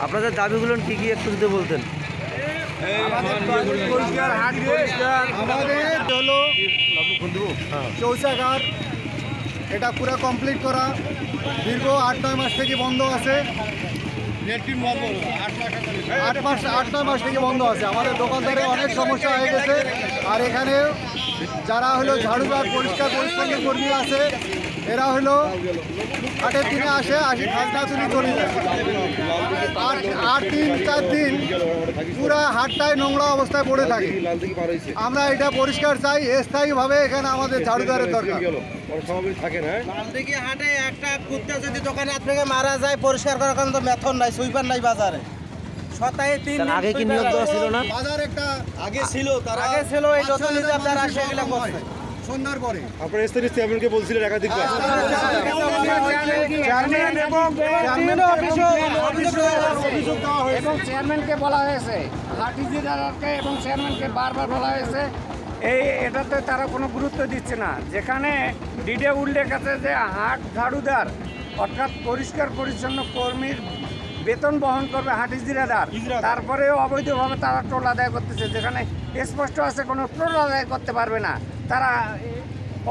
আপনাদের দাবিগুলো কি কি একটু যদি বলতেন। আমাদের হলো শৌচাগার, এটা পুরো কমপ্লিট করা। দীর্ঘ 8-9 মাস থেকে বন্ধ আছে। 8-9 মাস থেকে বন্ধ আছে। আমাদের দোকানদারে অনেক সমস্যা হয়ে গেছে। আর এখানে যারা হলো ঝাড়ুদার, পরিষ্কার পরিচ্ছন্ন কর্মী আছে, এরা হলো হাটের দিনে আসে খাজনা চুরি চলে যায়। 8-3-4 দিন পুরা হাটটায় নোংরা অবস্থায় পড়ে থাকে। আমরা এটা পরিষ্কার চাই, স্থায়ীভাবে এখানে আমাদের ঝাড়ুদারের দরকার। হাটে একটা কুত্তা যদি দোকানে আপনাকে মারা যায়, পরিষ্কার করার কারণে তো মেথন নাই, সুইপার নাই বাজারে। সপ্তাহে 3 দিন আগে কি নিয়োগ দেওয়া ছিল না? বাজার একটা আগে ছিল, এই নতুন আপনারা সেগুলো করছে সন্ধ্যার পরে। আপনারা স্থানীয় চেয়ারম্যানকে বলছিলেন একাধিকবার। এবং চেয়ারম্যানকে বলা হয়েছে, হাটিজিদারকে এবং চেয়ারম্যানকে বারবার বলা হয়েছে, এটাতে তারা কোনো গুরুত্ব দিচ্ছে না। যেখানে ডিডে উল্লেখ আছে যে হাট ঝাড়ুদার অর্থাৎ পরিষ্কার পরিচ্ছন্ন কর্মীর বেতন বহন করবে হাটিজিরাদার, তারপরেও অবৈধভাবে তারা টোল আদায় করতেছে। যেখানে স্পষ্ট আছে কোনো টোল আদায় করতে পারবে না, তারা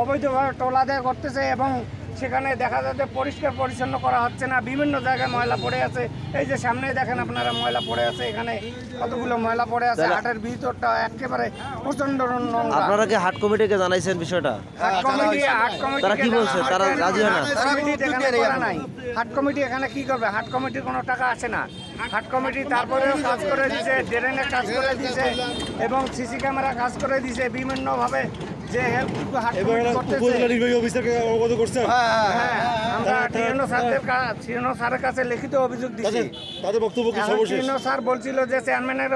অবৈধভাবে টোল আদায় করতেছে। এবং সেখানে দেখা যাচ্ছে পরিষ্কার পরিচ্ছন্ন করা হচ্ছে না, বিভিন্ন জায়গায় ময়লা পড়ে আছে। এই যে সামনে দেখেন আপনারা ময়লা পড়ে আছে, এখানে কতগুলো ময়লা পড়ে আছে। হাটের ভিতরটা একেবারে প্রচন্ড নোংরা। আপনারা কি হাট কমিটিকে জানাইছেন বিষয়টা? তারা কি বলছে? তারা রাজি হয় না? হাট কমিটি এখানে কি করবে? হাট কমিটির কোনো টাকা আসে না। হাট কমিটি তারপরেও কাজ করে দিছে, ড্রেনের কাজ করে দিছে এবং সিসি ক্যামেরা কাজ করে দিছে বিভিন্নভাবে। যে হেল্পটুকু হাট কমিটি করতেছে, আমরা টিএনও স্যারের কাছে লিখিত অভিযোগ দিচ্ছি। তাদের বক্তব্য কি? টিএনও স্যার বলছিল যে চেয়ারম্যানের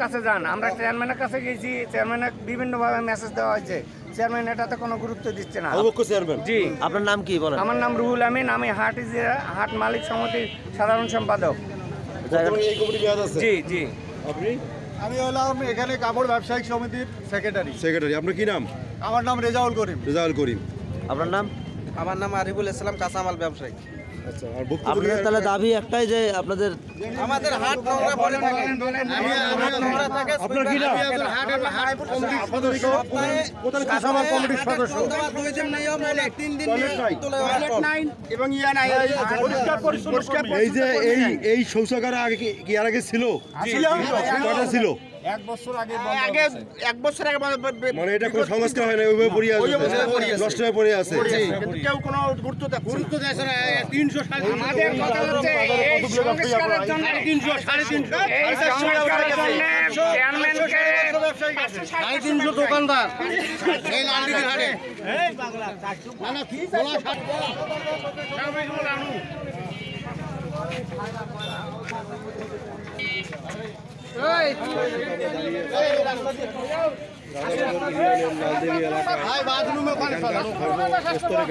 কাছে যান। আমরা চেয়ারম্যানের কাছে গেছি, চেয়ারম্যানের বিভিন্নভাবে মেসেজ দেওয়া হয়েছে, চেয়ারম্যান এটাতে কোনো গুরুত্ব দিচ্ছে না। জি, আপনার নাম কি বলেন? আমার নাম রুহুল আমিন, আমি হাট মালিক সমিতির সাধারণ সম্পাদক। জি জি। আমি হলাম এখানে কাপড় ব্যবসায়িক সমিতির সেক্রেটারি। আপনার কি নাম? আমার নাম রেজাউল করিম। আপনার নাম? আমার নাম আরিফুল ইসলাম, কাঁচামাল ব্যবসায়ী। আচ্ছা, আর বক্তব্য আপনাদের তাহলে দাবি একটাই যে আমাদের হাট নোংরা পড়ে থাকে। আপনার কি নাম? কাঁচামাল কমিটির সদস্য। 3 দিন এবং এই যে এই শৌচাগার আগে কি এর আগে ছিল? কয়টা ছিল? 1 বছর আগে মানে এটা কোনো সংস্কার হয় না, ওইভাবে পড়ে আছে, নষ্ট হয়ে পড়ে আছে। কেউ কোনো গুরুত্ব দেয় না। 300 আমাদের কথা হচ্ছে এই সংস্কারের জন্য 300 350 দোকানদার এই লালদিঘির হাটে।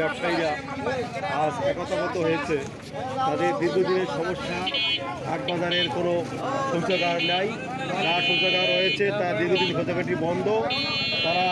ব্যবসায়ীরা আজ একতাবদ্ধ হয়েছে। তাদের দীর্ঘদিনের সমস্যা, হাট বাজারের কোনো শৌচাগার নাই, যা শৌচাগার রয়েছে তা দীর্ঘদিন শৌচাগারটি বন্ধ। তারা